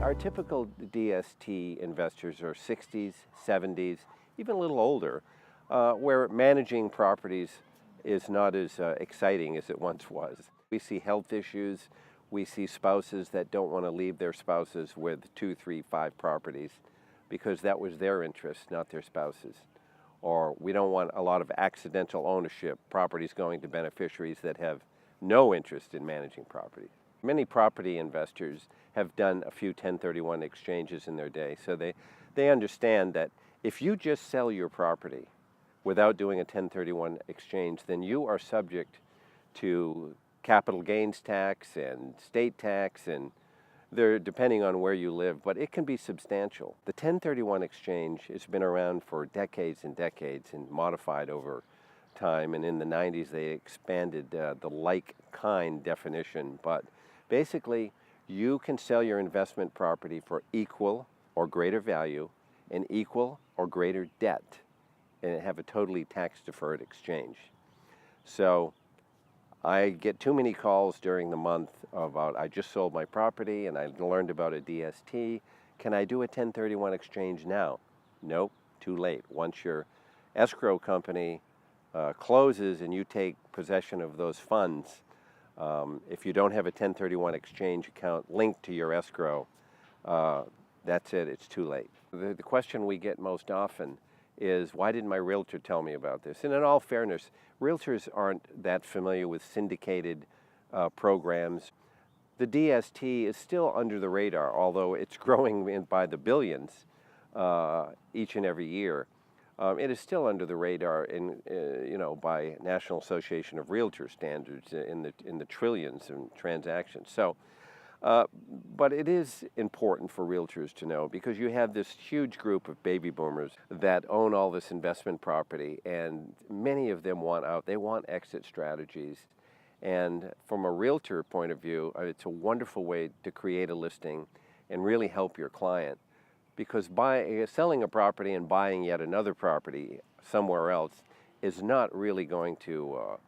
Our typical DST investors are 60s, 70s, even a little older, where managing properties is not as exciting as it once was. We see health issues. We see spouses that don't want to leave their spouses with 2, 3, 5 properties because that was their interest, not their spouse's. Or we don't want a lot of accidental ownership, properties going to beneficiaries that have no interest in managing property. Many property investors have done a few 1031 exchanges in their day, so they understand that if you just sell your property without doing a 1031 exchange, then you are subject to capital gains tax and state tax, and they're depending on where you live, but it can be substantial. The 1031 exchange has been around for decades and decades and modified over time, and in the 90s they expanded the like-kind definition, but basically you can sell your investment property for equal or greater value and equal or greater debt and have a totally tax-deferred exchange. So I get too many calls during the month about, I just sold my property and I learned about a DST. Can I do a 1031 exchange now? Nope, too late. Once your escrow company closes and you take possession of those funds, if you don't have a 1031 exchange account linked to your escrow, that's it, it's too late. The question we get most often is, why didn't my realtor tell me about this? And in all fairness, realtors aren't that familiar with syndicated programs. The DST is still under the radar, although it's growing by the billions each and every year. It is still under the radar in, by National Association of Realtors standards in the trillions in transactions. So, but it is important for realtors to know because you have this huge group of baby boomers that own all this investment property, and many of them want out. They want exit strategies. And from a realtor point of view, it's a wonderful way to create a listing and really help your client. Because selling a property and buying yet another property somewhere else is not really going to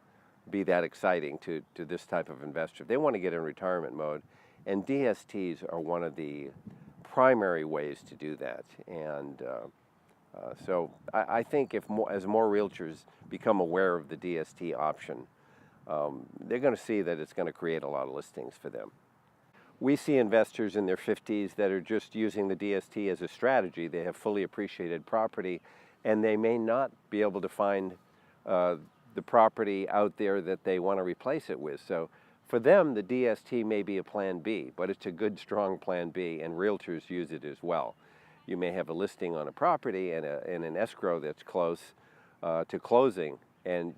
be that exciting to this type of investor. They want to get in retirement mode, and DSTs are one of the primary ways to do that. And so I think as more realtors become aware of the DST option, they're going to see that it's going to create a lot of listings for them. We see investors in their 50s that are just using the DST as a strategy. They have fully appreciated property, and they may not be able to find the property out there that they want to replace it with. So for them, the DST may be a plan B, but it's a good, strong plan B, and realtors use it as well. You may have a listing on a property and an escrow that's close to closing, and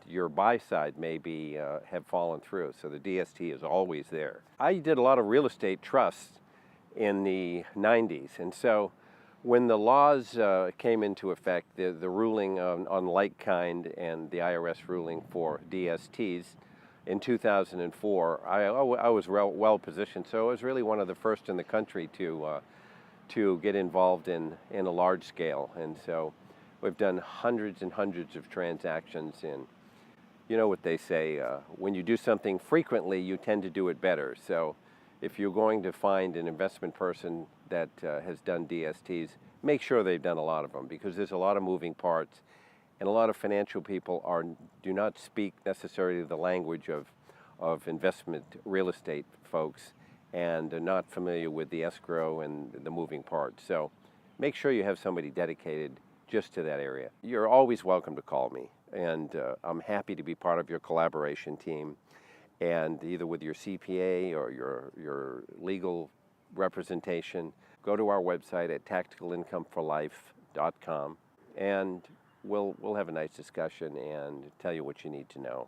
your buy side may be have fallen through, so the DST is always there. I did a lot of real estate trusts in the 90s, and so when the laws came into effect, the ruling on like kind and the IRS ruling for DSTs in 2004, I was well positioned, so I was really one of the first in the country to get involved in a large scale, and so we've done hundreds and hundreds of transactions, and you know what they say, when you do something frequently, you tend to do it better. So if you're going to find an investment person that has done DSTs, make sure they've done a lot of them, because there's a lot of moving parts, and a lot of financial people do not speak necessarily the language of investment real estate folks, and are not familiar with the escrow and the moving parts. So make sure you have somebody dedicated just to that area. You're always welcome to call me, and I'm happy to be part of your collaboration team, and either with your CPA or your legal representation, go to our website at tacticalincomeforlife.com, and we'll have a nice discussion and tell you what you need to know.